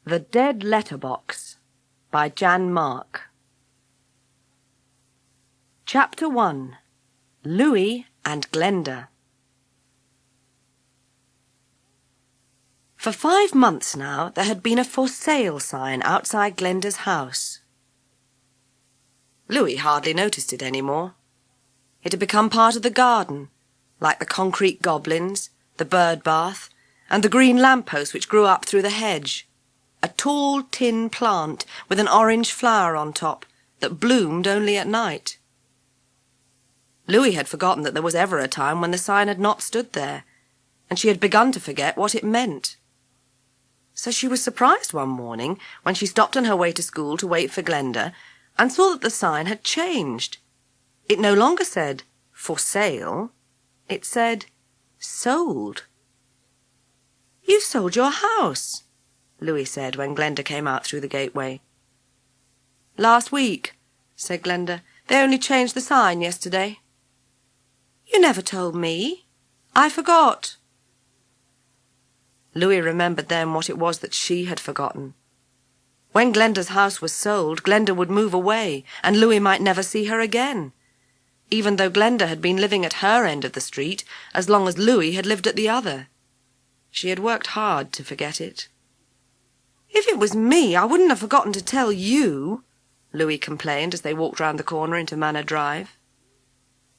The Dead Letterbox by Jan Mark. Chapter 1. Louie and Glenda. For 5 months now there had been a for sale sign outside Glenda's house. Louie hardly noticed it any more. It had become part of the garden, like the concrete goblins, the bird bath, and the green lamppost which grew up through the hedge. A tall tin plant with an orange flower on top that bloomed only at night. Louie had forgotten that there was ever a time when the sign had not stood there, and she had begun to forget what it meant. So she was surprised one morning when she stopped on her way to school to wait for Glenda and saw that the sign had changed. It no longer said, "For sale." It said, "Sold." "You sold your house," Louie said when Glenda came out through the gateway. "Last week," said Glenda. "They only changed the sign yesterday." "You never told me. I forgot." Louie remembered then what it was that she had forgotten. When Glenda's house was sold, Glenda would move away, and Louie might never see her again, even though Glenda had been living at her end of the street as long as Louie had lived at the other. She had worked hard to forget it. "If it was me, I wouldn't have forgotten to tell you," Louie complained as they walked round the corner into Manor Drive.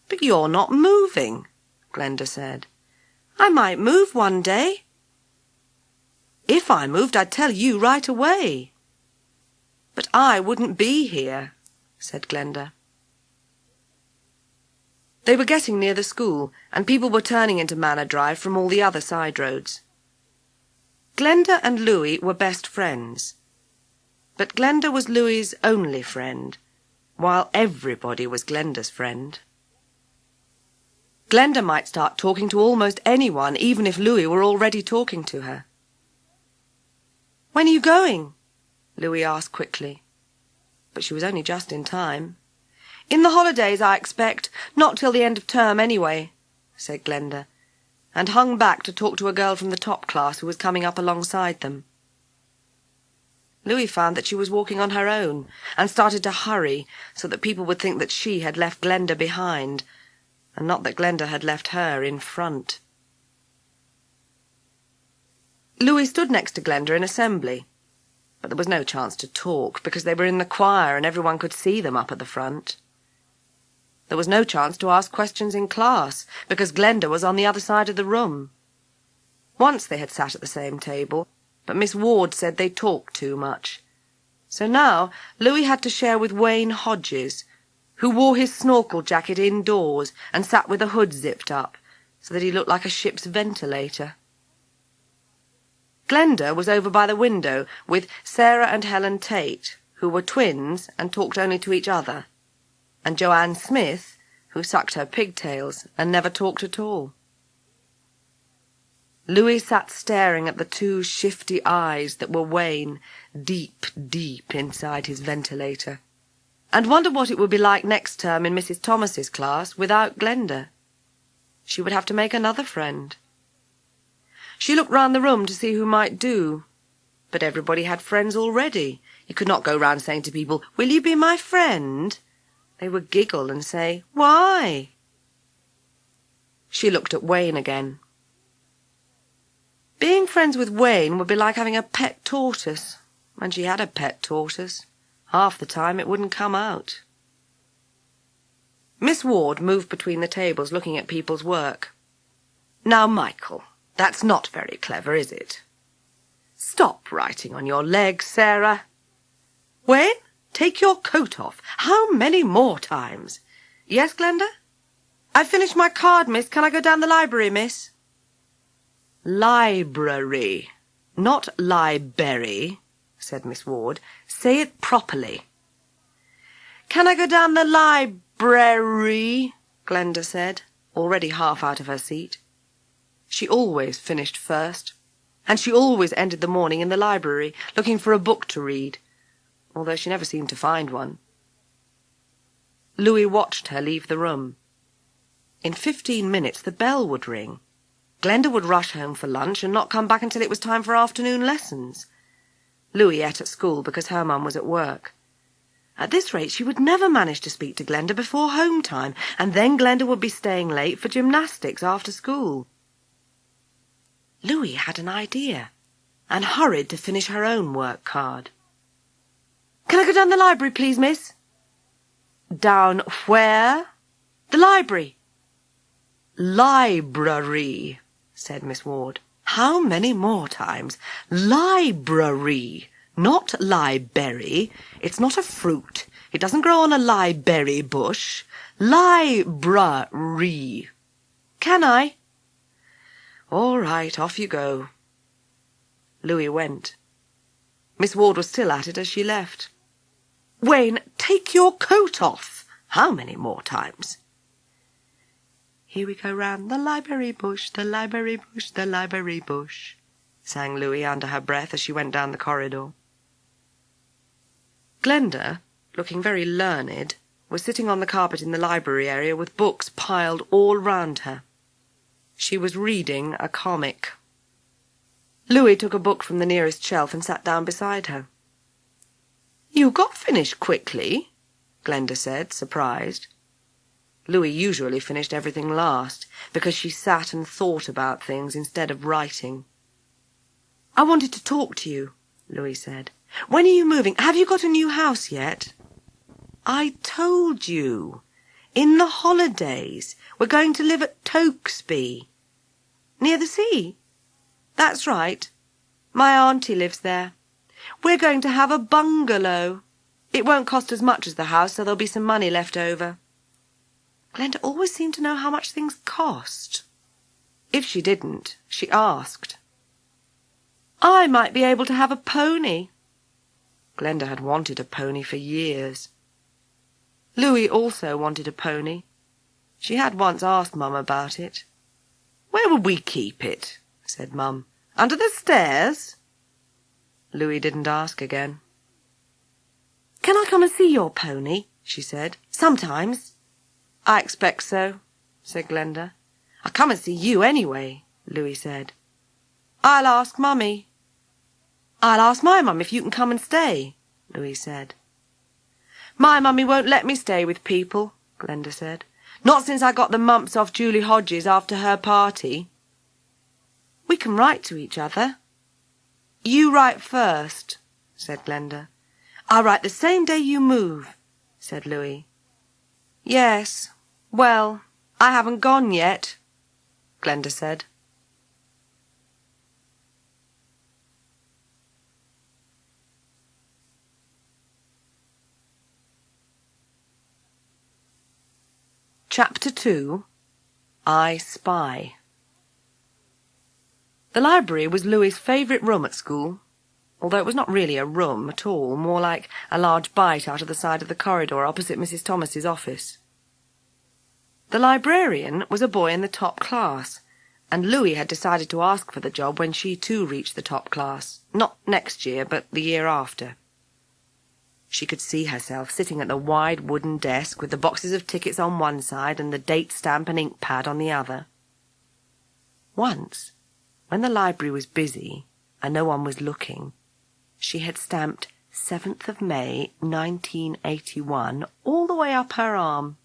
"But you're not moving," Glenda said. "I might move one day." "If I moved, I'd tell you right away." "But I wouldn't be here," said Glenda. They were getting near the school, and people were turning into Manor Drive from all the other side roads. Glenda and Louie were best friends, but Glenda was Louie's only friend, while everybody was Glenda's friend. Glenda might start talking to almost anyone, even if Louie were already talking to her. "When are you going?" Louie asked quickly, but she was only just in time. "In the holidays, I expect. Not till the end of term, anyway," said Glenda, and hung back to talk to a girl from the top class who was coming up alongside them. Louie found that she was walking on her own, and started to hurry so that people would think that she had left Glenda behind, and not that Glenda had left her in front. Louie stood next to Glenda in assembly, but there was no chance to talk because they were in the choir and everyone could see them up at the front. There was no chance to ask questions in class because Glenda was on the other side of the room. Once they had sat at the same table, but Miss Ward said they talked too much. So now Louie had to share with Wayne Hodges, who wore his snorkel jacket indoors and sat with the hood zipped up so that he looked like a ship's ventilator. Glenda was over by the window with Sarah and Helen Tate, who were twins and talked only to each other, and Joanne Smith, who sucked her pigtails and never talked at all. Louie sat staring at the 2 shifty eyes that were Wayne deep, deep inside his ventilator, and wondered what it would be like next term in Mrs. Thomas's class without Glenda. She would have to make another friend. She looked round the room to see who might do, but everybody had friends already. You could not go round saying to people, "Will you be my friend?" They would giggle and say, "Why?" She looked at Wayne again. Being friends with Wayne would be like having a pet tortoise, and she had a pet tortoise. Half the time it wouldn't come out. Miss Ward moved between the tables looking at people's work. "Now, Michael, that's not very clever, is it? Stop writing on your legs, Sarah. Wayne, take your coat off. How many more times?" "Yes, Glenda?" "I've finished my card, miss. Can I go down the library, miss?" "Library, not library," said Miss Ward. "Say it properly." "Can I go down the library?" Glenda said, already half out of her seat. She always finished first, and she always ended the morning in the library, looking for a book to read, although she never seemed to find one. Louie watched her leave the room. In 15 minutes the bell would ring. Glenda would rush home for lunch and not come back until it was time for afternoon lessons. Louie ate at school because her mum was at work. At this rate, she would never manage to speak to Glenda before home time, and then Glenda would be staying late for gymnastics after school. Louie had an idea and hurried to finish her own work card. "Can I go down the library, please, miss?" "Down where?" "The library." "Library," said Miss Ward. "How many more times? Library, not lieberry. It's not a fruit. It doesn't grow on a lieberry bush. Library. Can I?" "All right, off you go." Louie went. Miss Ward was still at it as she left. "Wayne, take your coat off. How many more times?" "Here we go round the library bush, the library bush, the library bush," sang Louie under her breath as she went down the corridor. Glenda, looking very learned, was sitting on the carpet in the library area with books piled all round her. She was reading a comic. Louie took a book from the nearest shelf and sat down beside her. "You got finished quickly," Glenda said, surprised. Louie usually finished everything last, because she sat and thought about things instead of writing. "I wanted to talk to you," Louie said. "When are you moving? Have you got a new house yet?" "I told you. In the holidays. We're going to live at Tokesby." "Near the sea?" "That's right. My auntie lives there. We're going to have a bungalow. It won't cost as much as the house, so there'll be some money left over." Glenda always seemed to know how much things cost. If she didn't, she asked. "I might be able to have a pony." Glenda had wanted a pony for years. Louie also wanted a pony. She had once asked Mum about it. "Where would we keep it?" said Mum. "Under the stairs?" Louie didn't ask again. "Can I come and see your pony?" she said. "Sometimes." "I expect so," said Glenda. "I'll come and see you anyway," Louie said. "I'll ask Mummy." "I'll ask my mum if you can come and stay," Louie said. "My mummy won't let me stay with people," Glenda said. "Not since I got the mumps off Julie Hodges after her party." "We can write to each other." "You write first," said Glenda. "I'll write the same day you move," said Louie. "Yes, well, I haven't gone yet," Glenda said. Chapter 2. I Spy. The library was Louie's favourite room at school, although it was not really a room at all, more like a large bite out of the side of the corridor opposite Mrs. Thomas's office. The librarian was a boy in the top class, and Louie had decided to ask for the job when she too reached the top class, not next year, but the year after. She could see herself sitting at the wide wooden desk with the boxes of tickets on one side and the date stamp and ink pad on the other. Once, when the library was busy and no one was looking, she had stamped 7th of May, 1981 all the way up her arm,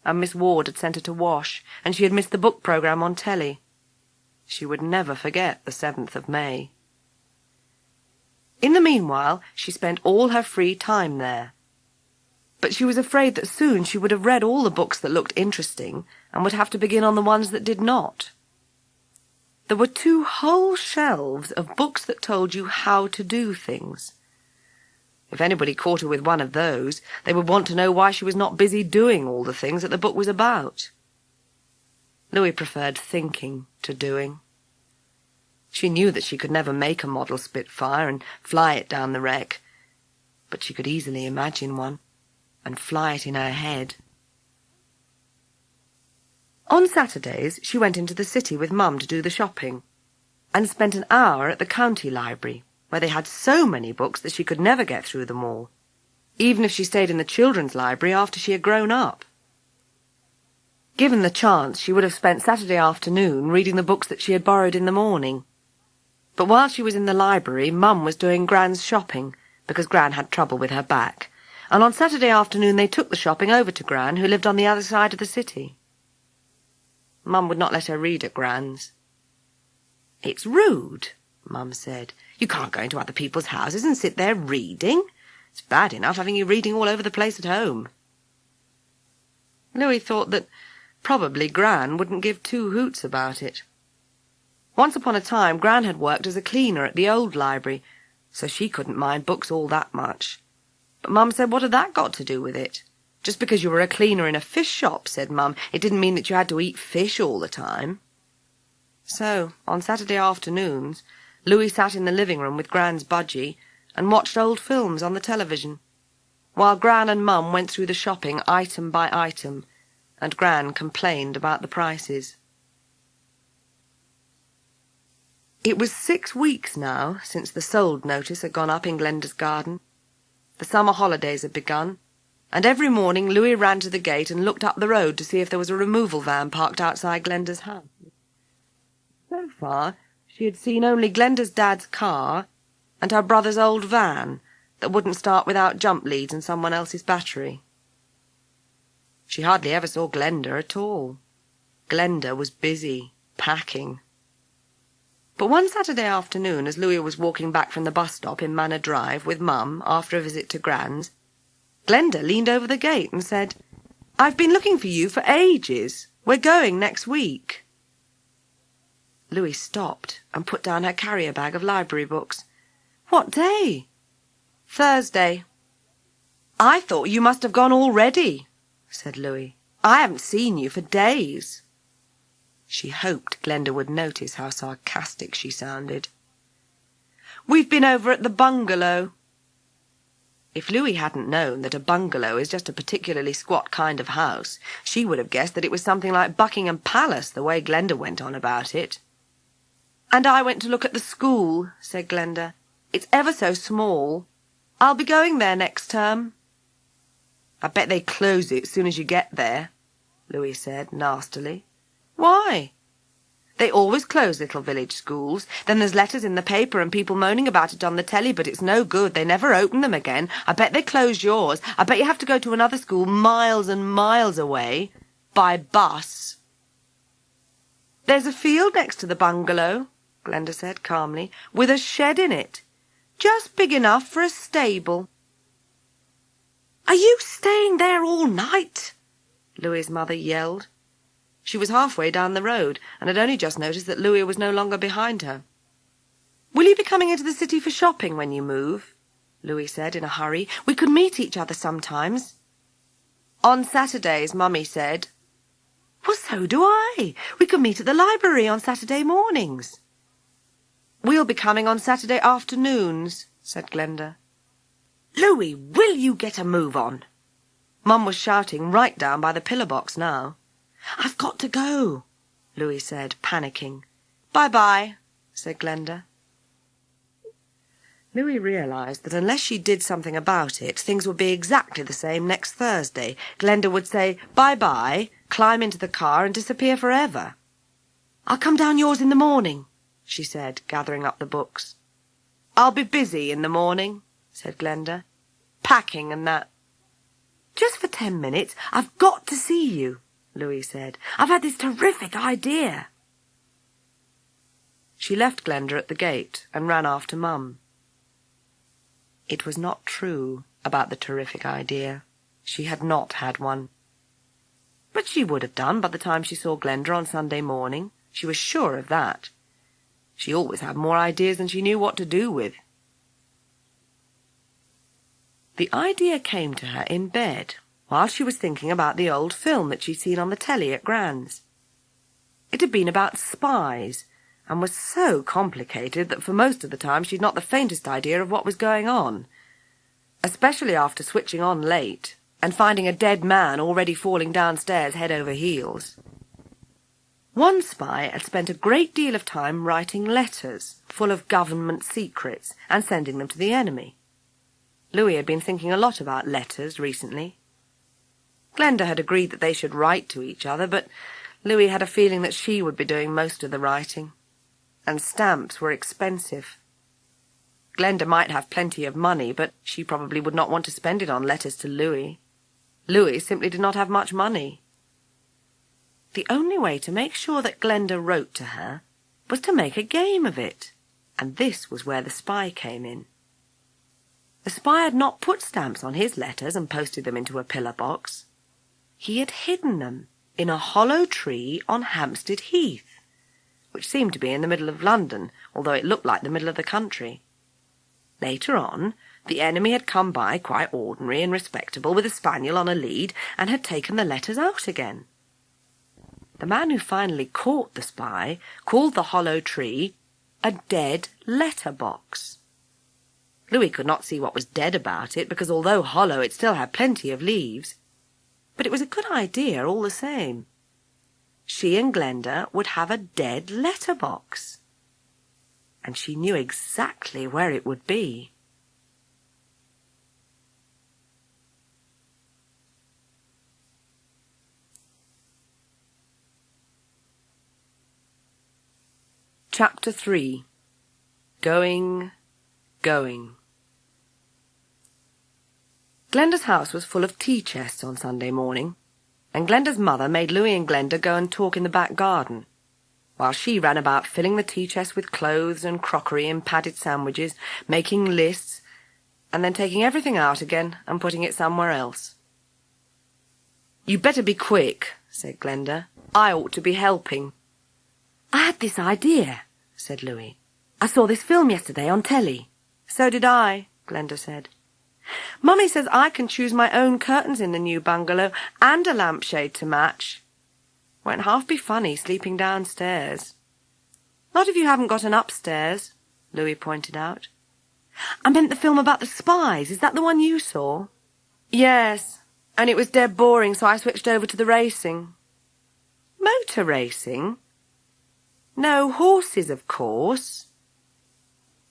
and Miss Ward had sent her to wash, and she had missed the book programme on telly. She would never forget the 7th of May. In the meanwhile, she spent all her free time there. But she was afraid that soon she would have read all the books that looked interesting and would have to begin on the ones that did not. There were 2 whole shelves of books that told you how to do things. If anybody caught her with one of those, they would want to know why she was not busy doing all the things that the book was about. Louie preferred thinking to doing. She knew that she could never make a model Spitfire and fly it down the wreck, but she could easily imagine one and fly it in her head. On Saturdays, she went into the city with Mum to do the shopping, and spent an hour at the county library, where they had so many books that she could never get through them all, even if she stayed in the children's library after she had grown up. Given the chance, she would have spent Saturday afternoon reading the books that she had borrowed in the morning. But while she was in the library, Mum was doing Gran's shopping, because Gran had trouble with her back, and on Saturday afternoon they took the shopping over to Gran, who lived on the other side of the city. Mum would not let her read at Gran's. "It's rude," Mum said. "You can't go into other people's houses and sit there reading. It's bad enough having you reading all over the place at home." Louie thought that probably Gran wouldn't give two hoots about it. Once upon a time, Gran had worked as a cleaner at the old library, so she couldn't mind books all that much. But Mum said, what had that got to do with it? Just because you were a cleaner in a fish shop, said Mum, it didn't mean that you had to eat fish all the time. So, on Saturday afternoons, Louie sat in the living room with Gran's budgie and watched old films on the television, while Gran and Mum went through the shopping item by item, and Gran complained about the prices. It was 6 weeks now since the sold notice had gone up in Glenda's garden. The summer holidays had begun, and every morning Louie ran to the gate and looked up the road to see if there was a removal van parked outside Glenda's house. So far, she had seen only Glenda's dad's car and her brother's old van that wouldn't start without jump leads and someone else's battery. She hardly ever saw Glenda at all. Glenda was busy, packing. But one Saturday afternoon, as Louie was walking back from the bus stop in Manor Drive with Mum after a visit to Gran's, Glenda leaned over the gate and said, "I've been looking for you for ages. We're going next week." Louie stopped and put down her carrier bag of library books. "What day?" "Thursday." "I thought you must have gone already," said Louie. "I haven't seen you for days." She hoped Glenda would notice how sarcastic she sounded. "We've been over at the bungalow." If Louie hadn't known that a bungalow is just a particularly squat kind of house, she would have guessed that it was something like Buckingham Palace, the way Glenda went on about it. "And I went to look at the school," said Glenda. "It's ever so small. I'll be going there next term." "I bet they close it as soon as you get there," Louie said nastily. "Why?" "They always close little village schools. Then there's letters in the paper and people moaning about it on the telly, but it's no good. They never open them again. I bet they closed yours. I bet you have to go to another school miles and miles away, by bus." "There's a field next to the bungalow," Glenda said calmly, "with a shed in it. Just big enough for a stable." "Are you staying there all night?" Louie's mother yelled. She was halfway down the road, and had only just noticed that Louie was no longer behind her. "Will you be coming into the city for shopping when you move?" Louie said in a hurry. "We could meet each other sometimes." "On Saturdays, Mummy said." "Well, so do I. We could meet at the library on Saturday mornings." "We'll be coming on Saturday afternoons," said Glenda. "Louie, will you get a move on?" Mum was shouting right down by the pillar box now. "I've got to go," Louie said, panicking. "Bye-bye," said Glenda. Louie realised that unless she did something about it, things would be exactly the same next Thursday. Glenda would say bye-bye, climb into the car and disappear forever. "I'll come down yours in the morning," she said, gathering up the books. "I'll be busy in the morning," said Glenda. "Packing and that." "Just for 10 minutes. I've got to see you," Louie said. "I've had this terrific idea." She left Glenda at the gate and ran after Mum. It was not true about the terrific idea. She had not had one. But she would have done by the time she saw Glenda on Sunday morning. She was sure of that. She always had more ideas than she knew what to do with. The idea came to her in bed, while she was thinking about the old film that she'd seen on the telly at Gran's. It had been about spies, and was so complicated that for most of the time she'd not the faintest idea of what was going on, especially after switching on late and finding a dead man already falling downstairs head over heels. One spy had spent a great deal of time writing letters full of government secrets and sending them to the enemy. Louie had been thinking a lot about letters recently. Glenda had agreed that they should write to each other, but Louie had a feeling that she would be doing most of the writing. and stamps were expensive. Glenda might have plenty of money, but she probably would not want to spend it on letters to Louie. Louie simply did not have much money. The only way to make sure that Glenda wrote to her was to make a game of it, and this was where the spy came in. The spy had not put stamps on his letters and posted them into a pillar box. He had hidden them in a hollow tree on Hampstead Heath, which seemed to be in the middle of London, although it looked like the middle of the country. Later on, the enemy had come by quite ordinary and respectable with a spaniel on a lead and had taken the letters out again. The man who finally caught the spy called the hollow tree a dead letterbox. Louie could not see what was dead about it, because although hollow it still had plenty of leaves. But it was a good idea all the same. She and Glenda would have a dead letterbox. And she knew exactly where it would be. Chapter 3. Going. Glenda's house was full of tea chests on Sunday morning, and Glenda's mother made Louie and Glenda go and talk in the back garden, while she ran about filling the tea chests with clothes and crockery and padded sandwiches, making lists, and then taking everything out again and putting it somewhere else. "You better be quick," said Glenda. "I ought to be helping." "I had this idea," said Louie. "I saw this film yesterday on telly." "So did I," Glenda said. "Mummy says I can choose my own curtains in the new bungalow and a lampshade to match. Won't half be funny sleeping downstairs." "Not if you haven't got an upstairs," Louie pointed out. "I meant the film about the spies. Is that the one you saw?" "Yes, and it was dead boring, so I switched over to the racing." "Motor racing?" "No, horses, of course."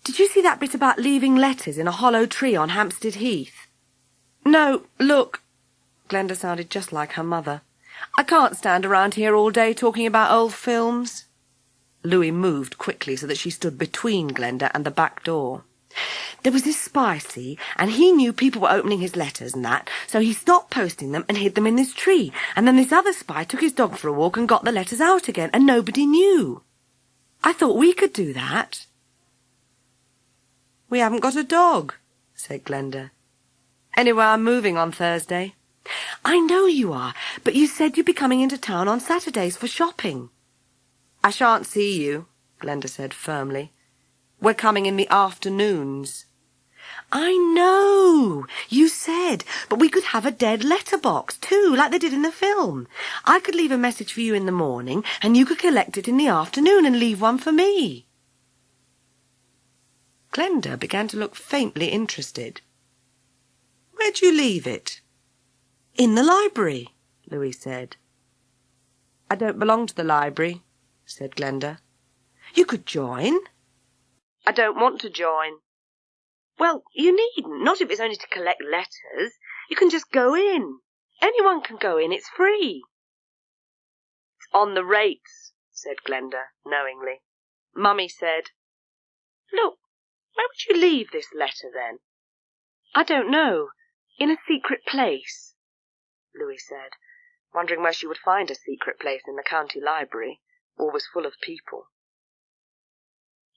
"Did you see that bit about leaving letters in a hollow tree on Hampstead Heath?" "No, look." Glenda sounded just like her mother. "I can't stand around here all day talking about old films." Louie moved quickly so that she stood between Glenda and the back door. "There was this spy, see, and he knew people were opening his letters and that, so he stopped posting them and hid them in this tree, and then this other spy took his dog for a walk and got the letters out again, and nobody knew. I thought we could do that." "We haven't got a dog," said Glenda. "Anyway, I'm moving on Thursday." "I know you are, but you said you'd be coming into town on Saturdays for shopping." "I shan't see you," Glenda said firmly. "We're coming in the afternoons." "I know, you said, but we could have a dead letterbox too, like they did in the film. I could leave a message for you in the morning, and you could collect it in the afternoon and leave one for me." Glenda began to look faintly interested. "Where'd you leave it?" "In the library," Louie said. "I don't belong to the library," said Glenda. "You could join." "I don't want to join." "Well, you needn't, not if it's only to collect letters. You can just go in. Anyone can go in, it's free." "It's on the rates," said Glenda, knowingly. "Mummy said—" "Look, where would you leave this letter, then?" "I don't know. In a secret place," Louie said, wondering where she would find a secret place in the county library, always full of people.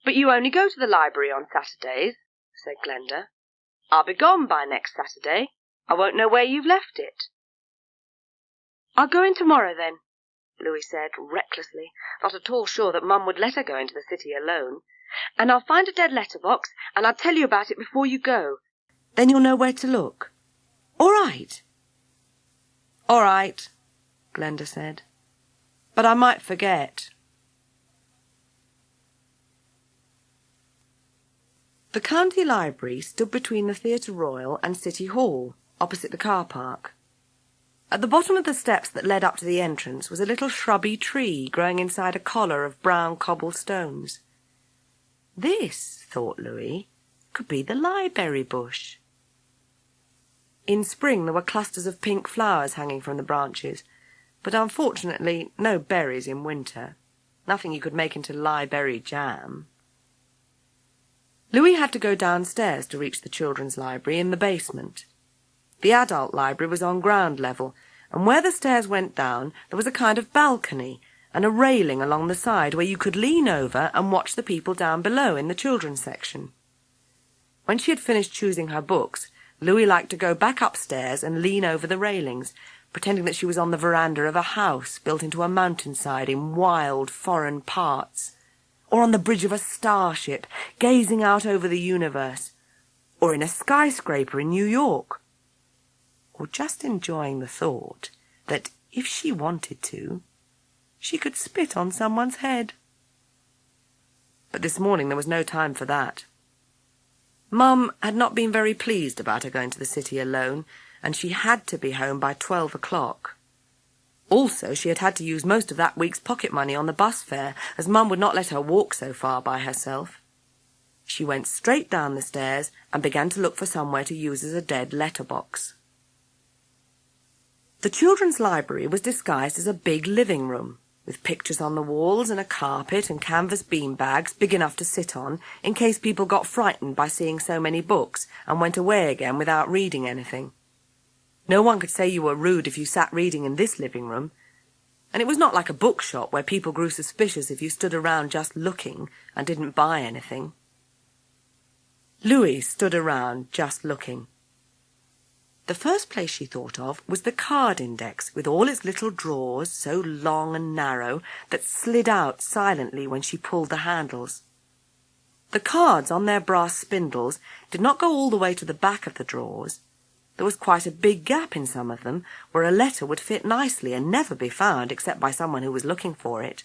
"But you only go to the library on Saturdays," said Glenda. "I'll be gone by next Saturday. I won't know where you've left it." "I'll go in tomorrow, then," Louie said, recklessly, not at all sure that Mum would let her go into the city alone. "And I'll find a dead letterbox, and I'll tell you about it before you go. Then you'll know where to look. All right?" "All right," Glenda said. "But I might forget." The county library stood between the Theatre Royal and City Hall, opposite the car park. At the bottom of the steps that led up to the entrance was a little shrubby tree growing inside a collar of brown cobblestones. This, thought Louie, could be the library bush. In spring there were clusters of pink flowers hanging from the branches, but unfortunately no berries in winter, Nothing you could make into lie-berry jam. Louie had to go downstairs to reach the children's library in the basement. The adult library was on ground level, and where the stairs went down there was a kind of balcony and a railing along the side where you could lean over and watch the people down below in the children's section. When she had finished choosing her books, Louie liked to go back upstairs and lean over the railings, pretending that she was on the veranda of a house built into a mountainside in wild foreign parts, or on the bridge of a starship, gazing out over the universe, or in a skyscraper in New York, or just enjoying the thought that, if she wanted to, she could spit on someone's head. But this morning there was no time for that. Mum had not been very pleased about her going to the city alone, and she had to be home by 12 o'clock. Also, she had had to use most of that week's pocket money on the bus fare, as Mum would not let her walk so far by herself. She went straight down the stairs and began to look for somewhere to use as a dead letterbox. The children's library was disguised as a big living room, with pictures on the walls and a carpet and canvas beanbags big enough to sit on in case people got frightened by seeing so many books and went away again without reading anything. No one could say you were rude if you sat reading in this living room, and it was not like a bookshop where people grew suspicious if you stood around just looking and didn't buy anything. Louie stood around just looking. The first place she thought of was the card index, with all its little drawers so long and narrow that slid out silently when she pulled the handles. The cards on their brass spindles did not go all the way to the back of the drawers. There was quite a big gap in some of them where a letter would fit nicely and never be found except by someone who was looking for it.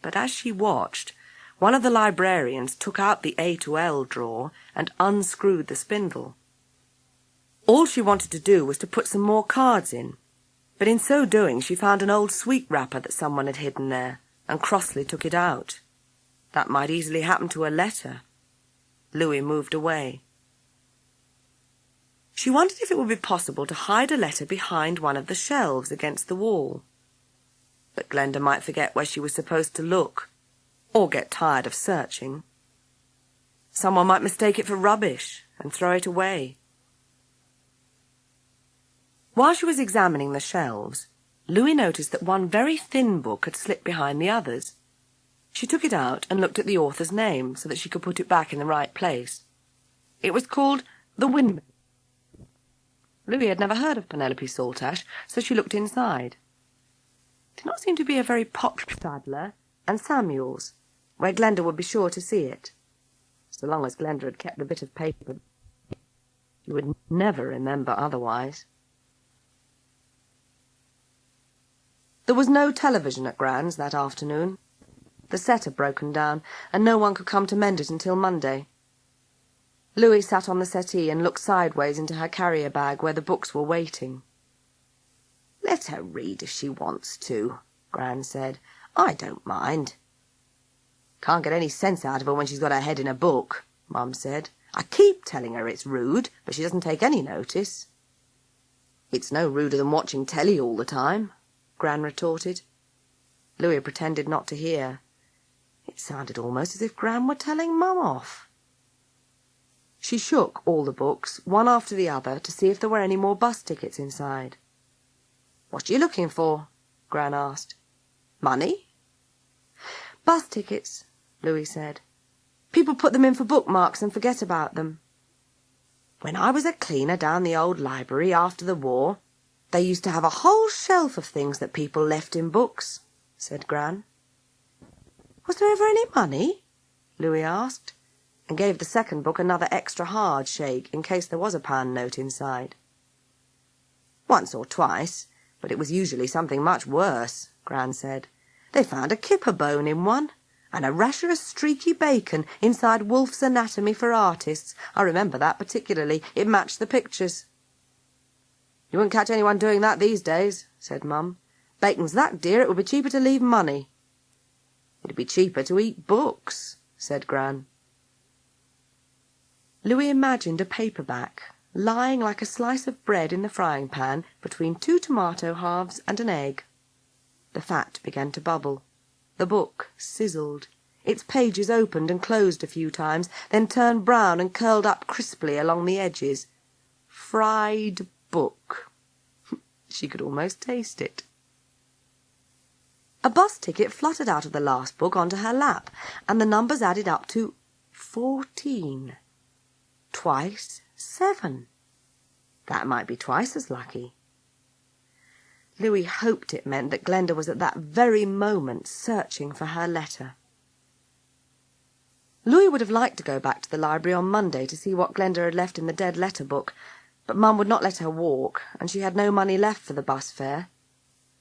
But as she watched, one of the librarians took out the A to L drawer and unscrewed the spindle. All she wanted to do was to put some more cards in, but in so doing she found an old sweet wrapper that someone had hidden there, and crossly took it out. That might easily happen to a letter. Louie moved away. She wondered if it would be possible to hide a letter behind one of the shelves against the wall. But Glenda might forget where she was supposed to look, or get tired of searching. Someone might mistake it for rubbish and throw it away. While she was examining the shelves, Louie noticed that one very thin book had slipped behind the others. She took it out and looked at the author's name so that she could put it back in the right place. It was called The Windmill. Louie had never heard of Penelope Saltash, so she looked inside. It did not seem to be a very popular Sadler and Samuel's, where Glenda would be sure to see it. So long as Glenda had kept the bit of paper, she would never remember otherwise. There was no television at Gran's that afternoon. The set had broken down, and no one could come to mend it until Monday. Louie sat on the settee and looked sideways into her carrier bag where the books were waiting. "Let her read if she wants to," Gran said. "I don't mind." "Can't get any sense out of her when she's got her head in a book," Mum said. "I keep telling her it's rude, but she doesn't take any notice." "It's no ruder than watching telly all the time," Gran retorted. Louie pretended not to hear. It sounded almost as if Gran were telling Mum off. She shook all the books, one after the other, to see if there were any more bus tickets inside. "What are you looking for?" Gran asked. "Money?" "Bus tickets," Louie said. "People put them in for bookmarks and forget about them. When I was a cleaner down the old library after the war, they used to have a whole shelf of things that people left in books," said Gran. "Was there ever any money?" Louie asked, and gave the second book another extra hard shake in case there was a pound note inside. "Once or twice, but it was usually something much worse," Gran said. "They found a kipper bone in one, and a rasher of streaky bacon inside Wolfe's Anatomy for Artists. I remember that particularly. It matched the pictures." "You wouldn't catch anyone doing that these days," said Mum. "Bacon's that dear it would be cheaper to leave money." "It'd be cheaper to eat books," said Gran. Louie imagined a paperback lying like a slice of bread in the frying pan between 2 tomato halves and an egg. The fat began to bubble. The book sizzled. Its pages opened and closed a few times, then turned brown and curled up crisply along the edges. Fried book. She could almost taste it. A bus ticket fluttered out of the last book onto her lap, and the numbers added up to 14. Twice 7. That might be twice as lucky. Louie hoped it meant that Glenda was at that very moment searching for her letter. Louie would have liked to go back to the library on Monday to see what Glenda had left in the dead letter book, but Mum would not let her walk, and she had no money left for the bus fare,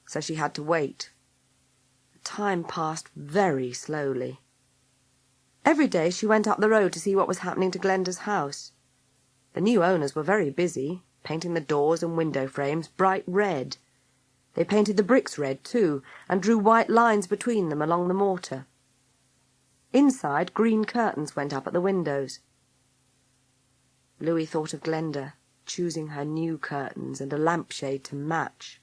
so she had to wait. The time passed very slowly. Every day she went up the road to see what was happening to Glenda's house. The new owners were very busy, painting the doors and window frames bright red. They painted the bricks red too, and drew white lines between them along the mortar. Inside, green curtains went up at the windows. Louie thought of Glenda, choosing her new curtains and a lampshade to match.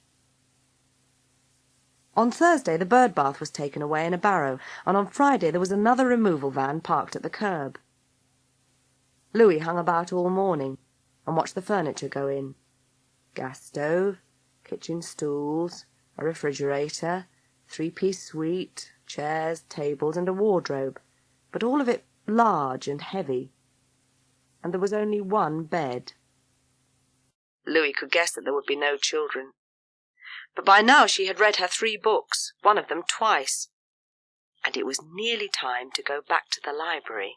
On Thursday the bird bath was taken away in a barrow, and on Friday there was another removal van parked at the curb. Louie hung about all morning and watched the furniture go in. Gas stove, kitchen stools, a refrigerator, 3-piece suite, chairs, tables, and a wardrobe, but all of it large and heavy, and there was only one bed. Louie could guess that there would be no children. But by now she had read her 3 books, one of them twice, and it was nearly time to go back to the library.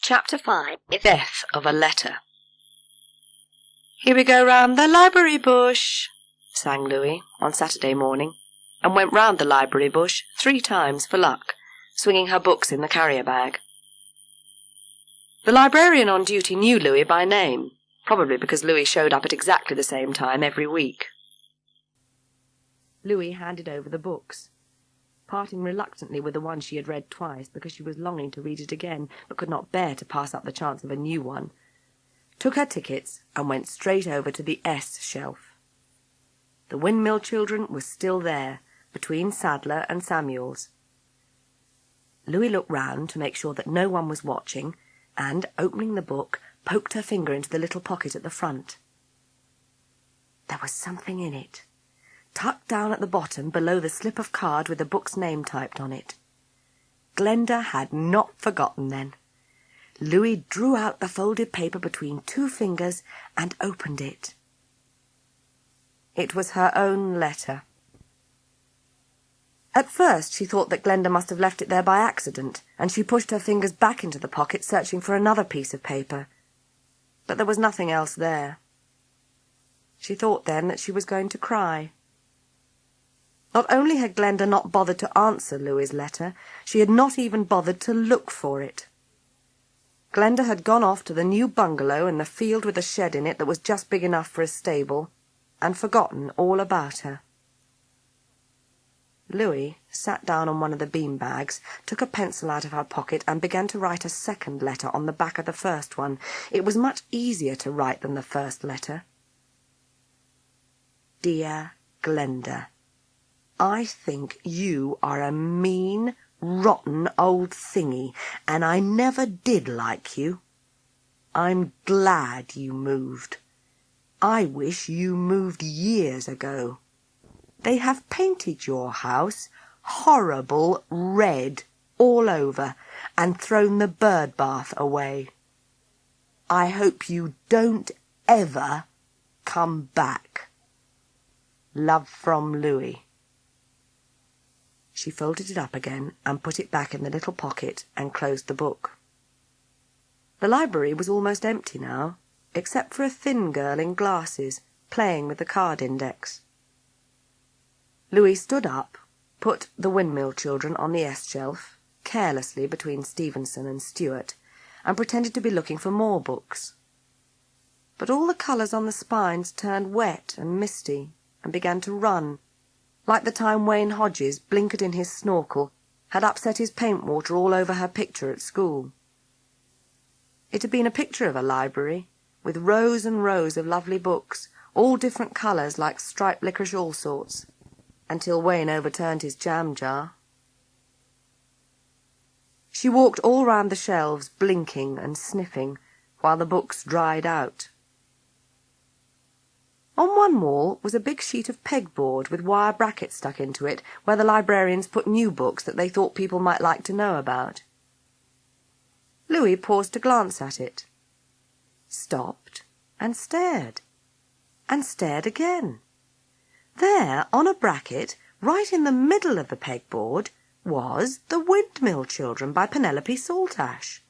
Chapter 5. Death of a Letter. "Here we go round the library bush," sang Louie on Saturday morning, and went round the library bush 3 times for luck, swinging her books in the carrier bag. The librarian on duty knew Louie by name, probably because Louie showed up at exactly the same time every week. Louie handed over the books, parting reluctantly with the one she had read twice because she was longing to read it again, but could not bear to pass up the chance of a new one, took her tickets and went straight over to the S shelf. The Windmill Children was still there, between Sadler and Samuel's. Louie looked round to make sure that no one was watching, and, opening the book, poked her finger into the little pocket at the front. There was something in it, tucked down at the bottom below the slip of card with the book's name typed on it. Glenda had not forgotten then. Louie drew out the folded paper between 2 fingers and opened it. It was her own letter. At first she thought that Glenda must have left it there by accident, and she pushed her fingers back into the pocket, searching for another piece of paper. But there was nothing else there. She thought then that she was going to cry. Not only had Glenda not bothered to answer Louie's letter, she had not even bothered to look for it. Glenda had gone off to the new bungalow in the field with a shed in it that was just big enough for a stable, and forgotten all about her. Louie sat down on one of the beanbags, took a pencil out of her pocket, and began to write a second letter on the back of the first one. It was much easier to write than the first letter. "Dear Glenda, I think you are a mean, rotten old thingy, and I never did like you. I'm glad you moved. I wish you moved years ago. They have painted your house horrible red all over and thrown the bird bath away. I hope you don't ever come back. Love from Louie." She folded it up again and put it back in the little pocket and closed the book. The library was almost empty now, except for a thin girl in glasses playing with the card index. Louie stood up, put The Windmill Children on the S shelf, carelessly between Stevenson and Stewart, and pretended to be looking for more books. But all the colours on the spines turned wet and misty and began to run, like the time Wayne Hodges, blinkered in his snorkel, had upset his paint water all over her picture at school. It had been a picture of a library, with rows and rows of lovely books, all different colours like striped licorice all sorts, until Wayne overturned his jam jar. She walked all round the shelves, blinking and sniffing, while the books dried out. On one wall was a big sheet of pegboard with wire brackets stuck into it, where the librarians put new books that they thought people might like to know about. Louie paused to glance at it, stopped and stared again. There, on a bracket, right in the middle of the pegboard, was The Windmill Children by Penelope Saltash.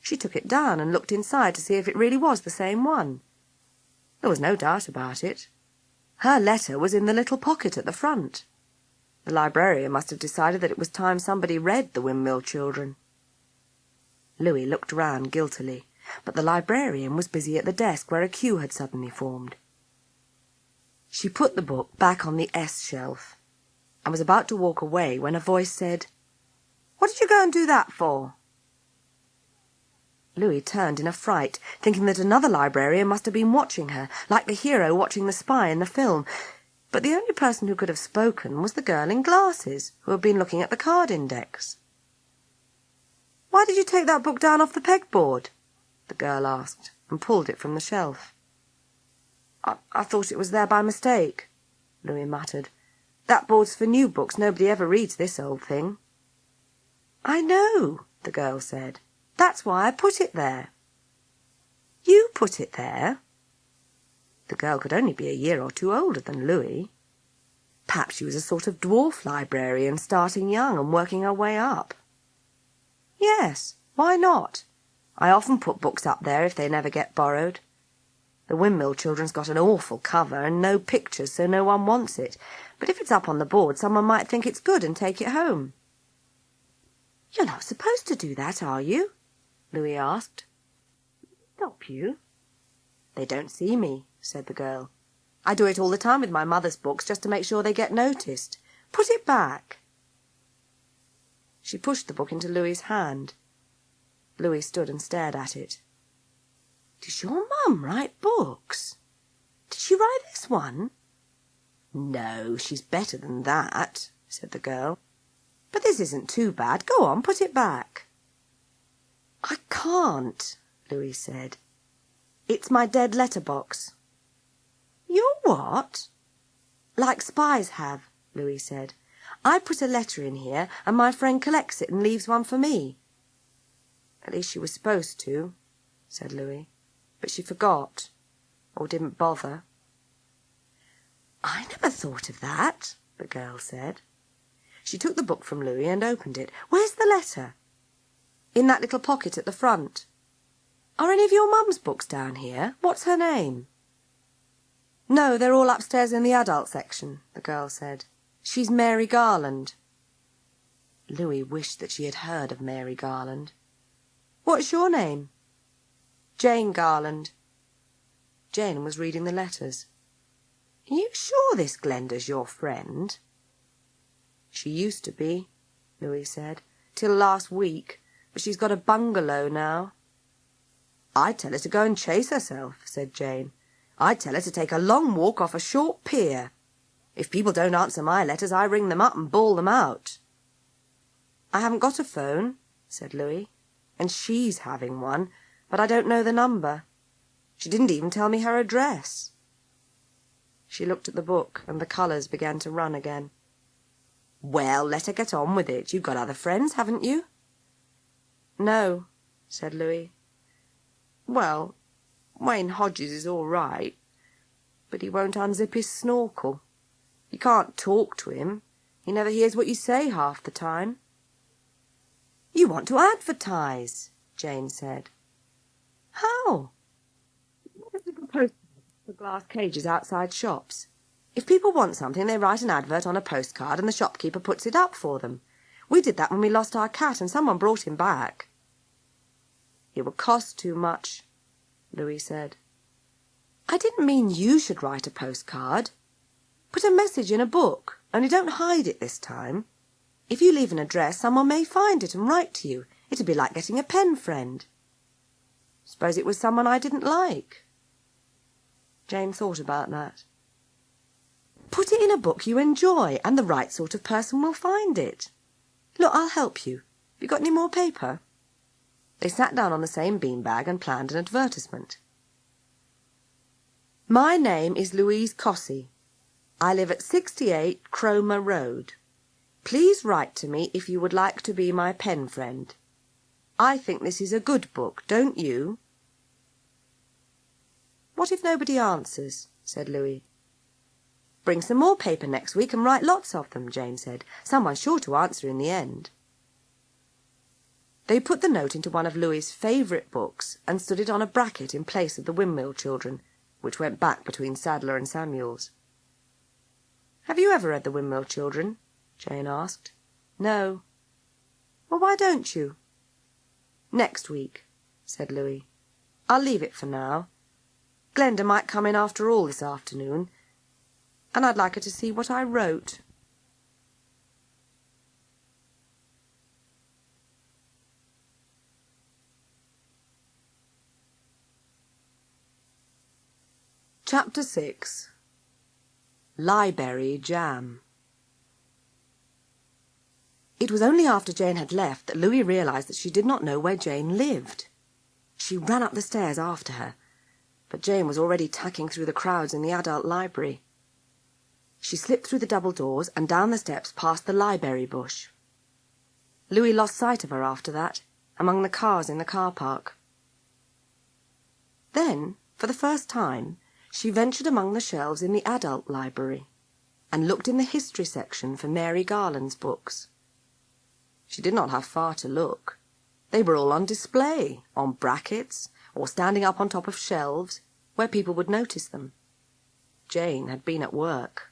She took it down and looked inside to see if it really was the same one. There was no doubt about it. Her letter was in the little pocket at the front. The librarian must have decided that it was time somebody read The Windmill Children. Louie looked round guiltily, but the librarian was busy at the desk where a queue had suddenly formed. She put the book back on the S shelf and was about to walk away when a voice said, "What did you go and do that for?" Louie turned in a fright, thinking that another librarian must have been watching her, like the hero watching the spy in the film. But the only person who could have spoken was the girl in glasses, who had been looking at the card index. "Why did you take that book down off the pegboard?" the girl asked, and pulled it from the shelf. I thought it was there by mistake," Louie muttered. "That board's for new books. Nobody ever reads this old thing." "I know," the girl said. "That's why I put it there." "You put it there?" The girl could only be a year or two older than Louie. Perhaps she was a sort of dwarf librarian, starting young and working her way up. "Yes, why not? I often put books up there if they never get borrowed. The Windmill Children's got an awful cover and no pictures, so no one wants it. But if it's up on the board, someone might think it's good and take it home." "You're not supposed to do that, are you?" Louie asked. "Stop you?" "They don't see me," said the girl. "I do it all the time with my mother's books just to make sure they get noticed. Put it back." She pushed the book into Louie's hand. Louie stood and stared at it. "Does your mum write books? Did she write this one?" "No, she's better than that," said the girl. "But this isn't too bad. Go on, put it back." "I can't," Louie said. "It's my dead letterbox." "Your what?" "Like spies have," Louie said. "I put a letter in here, and my friend collects it and leaves one for me." "At least she was supposed to," said Louie. "But she forgot, or didn't bother." "I never thought of that," the girl said. She took the book from Louie and opened it. "Where's the letter?" "In that little pocket at the front." "Are any of your mum's books down here? What's her name?" "No, they're all upstairs in the adult section," the girl said. "She's Mary Garland." Louie wished that she had heard of Mary Garland. "What's your name?" "Jane Garland." Jane was reading the letters. "Are you sure this Glenda's your friend?" "She used to be," Louie said, "till last week, but she's got a bungalow now." "I'd tell her to go and chase herself," said Jane. "I'd tell her to take a long walk off a short pier. If people don't answer my letters, I ring them up and bawl them out." "I haven't got a phone," said Louie, "and she's having one, but I don't know the number. She didn't even tell me her address." She looked at the book, and the colours began to run again. "Well, let her get on with it. You've got other friends, haven't you?" "No," said Louie. "Well, Wayne Hodges is all right, but he won't unzip his snorkel. You can't talk to him. He never hears what you say half the time." "You want to advertise," Jane said. "How?" "For glass cages outside shops. If people want something, they write an advert on a postcard and the shopkeeper puts it up for them. We did that when we lost our cat and someone brought him back." "It would cost too much," Louie said. "I didn't mean you should write a postcard. Put a message in a book, only don't hide it this time. If you leave an address, someone may find it and write to you. It'd be like getting a pen friend. Suppose it was someone I didn't like. Jane thought about that. Put it in a book you enjoy, and the right sort of person will find it. Look, I'll help you. Have you got any more paper? They sat down on the same beanbag and planned an advertisement. My name is Louise Cossey. I live at 68 Cromer Road. Please write to me if you would like to be my pen friend. I think this is a good book, don't you? What if nobody answers? Said Louie. Bring some more paper next week and write lots of them, Jane said. Someone's sure to answer in the end. They put the note into one of Louie's favourite books and stood it on a bracket in place of the Windmill Children, which went back between Sadler and Samuel's. Have you ever read the Windmill Children? Jane asked. No. Well, why don't you? Next week, said Louie. I'll leave it for now. Glenda might come in after all this afternoon, and I'd like her to see what I wrote. Chapter 6. Lieberry Jam. It was only after Jane had left that Louie realised that she did not know where Jane lived. She ran up the stairs after her, but Jane was already tacking through the crowds in the adult library. She slipped through the double doors and down the steps past the Lieberry bush. Louie lost sight of her after that, among the cars in the car park. Then, for the first time, she ventured among the shelves in the adult library and looked in the history section for Mary Garland's books. She did not have far to look. They were all on display, on brackets, or standing up on top of shelves, where people would notice them. Jane had been at work.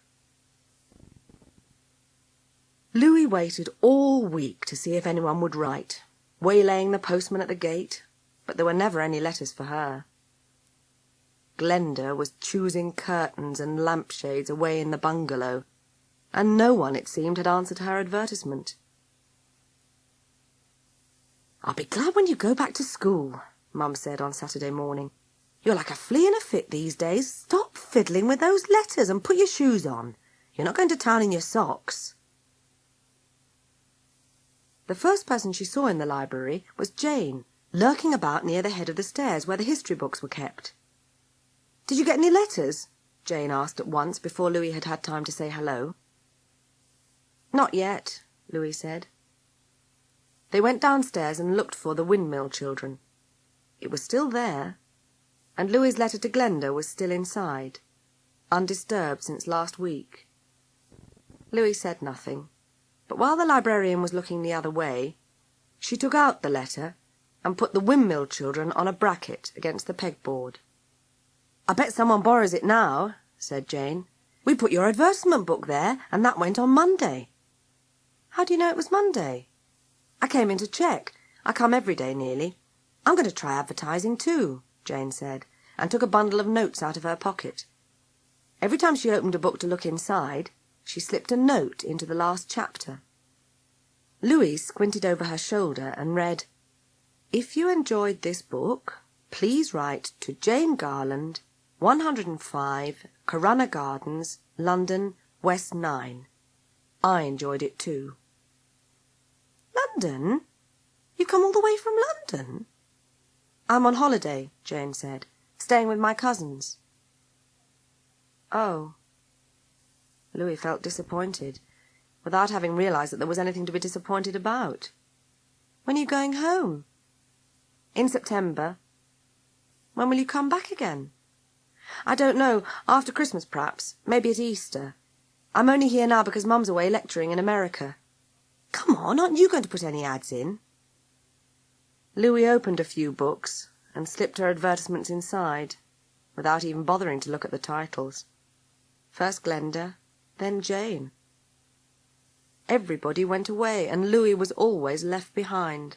Louie waited all week to see if anyone would write, waylaying the postman at the gate, but there were never any letters for her. Glenda was choosing curtains and lampshades away in the bungalow, and no one, it seemed, had answered her advertisement. I'll be glad when you go back to school, Mum said on Saturday morning. You're like a flea in a fit these days. Stop fiddling with those letters and put your shoes on. You're not going to town in your socks. The first person she saw in the library was Jane, lurking about near the head of the stairs where the history books were kept. Did you get any letters? Jane asked at once before Louie had had time to say hello. Not yet, Louie said. They went downstairs and looked for the Windmill Children. It was still there, and Louie's letter to Glenda was still inside, undisturbed since last week. Louie said nothing, but while the librarian was looking the other way, she took out the letter and put the Windmill Children on a bracket against the pegboard. I bet someone borrows it now, said Jane. We put your advertisement book there, and that went on Monday. How do you know it was Monday? I came in to check. I come every day nearly. I'm going to try advertising too, Jane said, and took a bundle of notes out of her pocket. Every time she opened a book to look inside, she slipped a note into the last chapter. Louie squinted over her shoulder and read, If you enjoyed this book, please write to Jane Garland, 105 Corunna Gardens, London, West 9. I enjoyed it too. London? You've come all the way from London? I'm on holiday, Jane said, staying with my cousins. Oh. Louie felt disappointed, without having realised that there was anything to be disappointed about. When are you going home? In September. When will you come back again? I don't know. After Christmas, perhaps. Maybe at Easter. I'm only here now because Mum's away lecturing in America. Come on, aren't you going to put any ads in? Louie opened a few books and slipped her advertisements inside, without even bothering to look at the titles. First Glenda, then Jane. Everybody went away, and Louie was always left behind.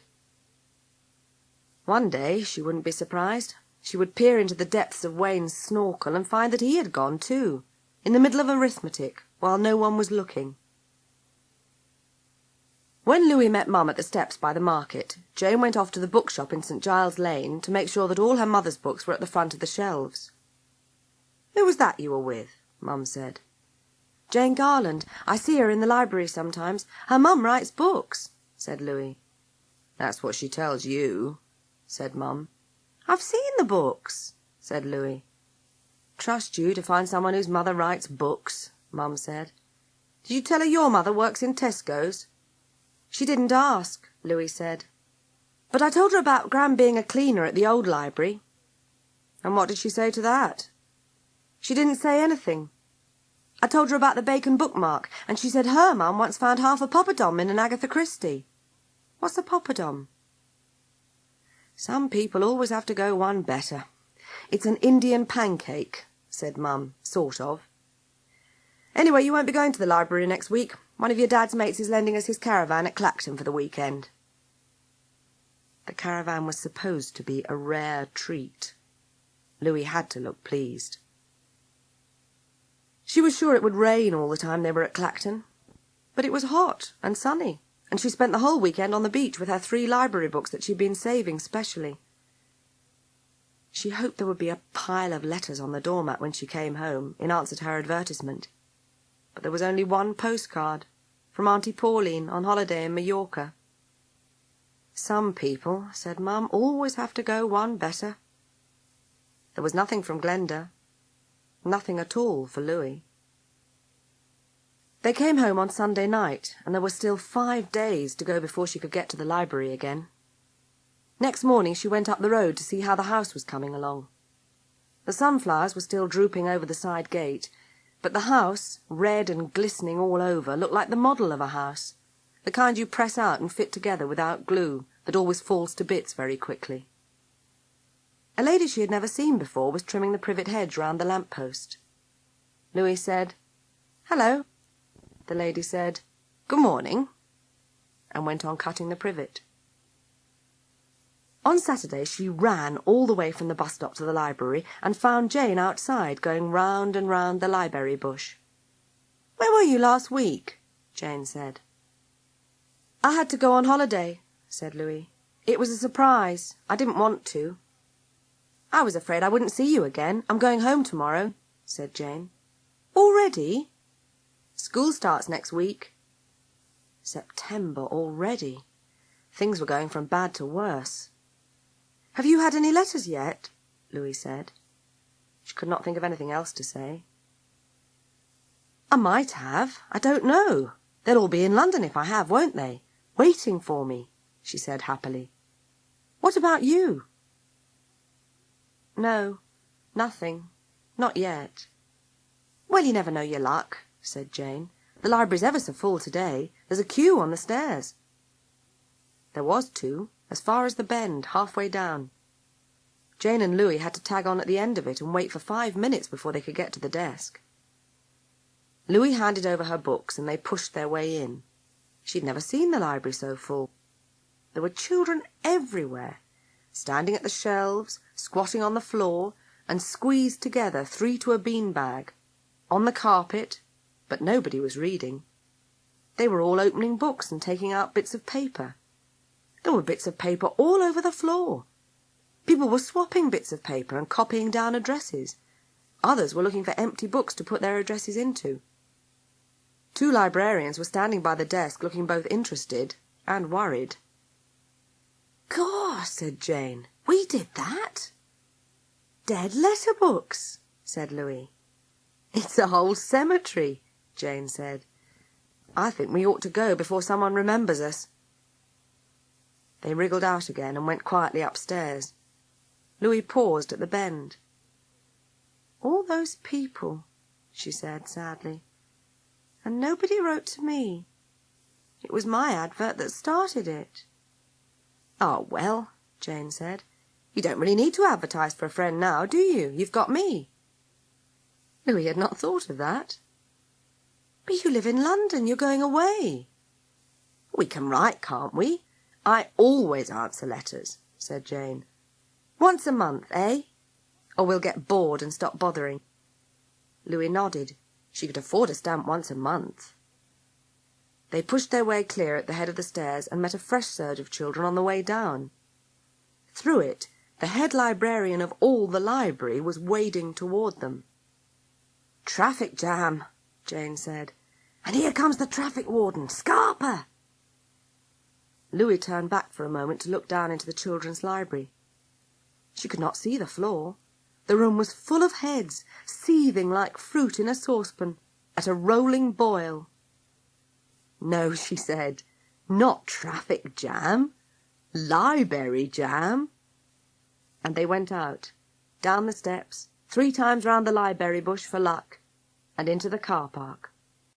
One day, she wouldn't be surprised, she would peer into the depths of Wayne's snorkel and find that he had gone too, in the middle of arithmetic, while no one was looking. When Louie met Mum at the steps by the market, Jane went off to the bookshop in St Giles Lane to make sure that all her mother's books were at the front of the shelves. "Who was that you were with?" Mum said. "Jane Garland. I see her in the library sometimes. Her mum writes books," said Louie. "That's what she tells you," said Mum. "I've seen the books," said Louie. "Trust you to find someone whose mother writes books," Mum said. "Did you tell her your mother works in Tesco's?" "She didn't ask," Louie said. "But I told her about Gran being a cleaner at the old library." "And what did she say to that?" "She didn't say anything. I told her about the bacon bookmark, and she said her mum once found half a poppadom in an Agatha Christie." "What's a poppadom?" "Some people always have to go one better. It's an Indian pancake," said Mum, sort of. "Anyway, you won't be going to the library next week. One of your dad's mates is lending us his caravan at Clacton for the weekend." The caravan was supposed to be a rare treat. Louie had to look pleased. She was sure it would rain all the time they were at Clacton. But it was hot and sunny, and she spent the whole weekend on the beach with her 3 library books that she'd been saving specially. She hoped there would be a pile of letters on the doormat when she came home, in answer to her advertisement. But there was only one postcard, from Auntie Pauline on holiday in Mallorca. "Some people," said Mum, "always have to go one better." There was nothing from Glenda. Nothing at all for Louie. They came home on Sunday night, and there were still 5 days to go before she could get to the library again. Next morning she went up the road to see how the house was coming along. The sunflowers were still drooping over the side gate, but the house, red and glistening all over, looked like the model of a house, the kind you press out and fit together without glue, that always falls to bits very quickly. A lady she had never seen before was trimming the privet hedge round the lamp-post. Louie said, "Hello." The lady said, "Good morning," and went on cutting the privet. On Saturday she ran all the way from the bus stop to the library and found Jane outside going round and round the library bush. "Where were you last week?" Jane said. "I had to go on holiday," said Louie. "It was a surprise. I didn't want to." "I was afraid I wouldn't see you again. I'm going home tomorrow," said Jane. "Already?" "School starts next week." September already. Things were going from bad to worse. "Have you had any letters yet?" Louie said. She could not think of anything else to say. "I might have. I don't know. They'll all be in London if I have, won't they? Waiting for me," she said happily. "What about you?" "No, nothing. Not yet." "Well, you never know your luck," said Jane. "The library's ever so full today. There's a queue on the stairs." There was too, as far as the bend, halfway down. Jane and Louie had to tag on at the end of it and wait for 5 minutes before they could get to the desk. Louie handed over her books and they pushed their way in. She'd never seen the library so full. There were children everywhere, standing at the shelves, squatting on the floor, and squeezed together 3 to a beanbag, on the carpet, but nobody was reading. They were all opening books and taking out bits of paper. There were bits of paper all over the floor. People were swapping bits of paper and copying down addresses. Others were looking for empty books to put their addresses into. 2 librarians were standing by the desk looking both interested and worried. "Gosh," said Jane, "we did that." "Dead letter books," said Louie. "It's a whole cemetery," Jane said. "I think we ought to go before someone remembers us." They wriggled out again and went quietly upstairs. Louie paused at the bend. "All those people," she said sadly, "and nobody wrote to me. It was my advert that started it." "Oh, well," Jane said, "you don't really need to advertise for a friend now, do you? You've got me." Louie had not thought of that. "But you live in London. You're going away." "We can write, can't we? I always answer letters," said Jane. "Once a month, eh? Or we'll get bored and stop bothering." Louie nodded. She could afford a stamp once a month. They pushed their way clear at the head of the stairs and met a fresh surge of children on the way down. Through it, the head librarian of all the library was wading toward them. "Traffic jam," Jane said. "And here comes the traffic warden, Scarper!" Louie turned back for a moment to look down into the children's library. She could not see the floor. The room was full of heads, seething like fruit in a saucepan, at a rolling boil. "No," she said, "not traffic jam. Library jam." And they went out, down the steps, 3 times round the library bush for luck, and into the car park.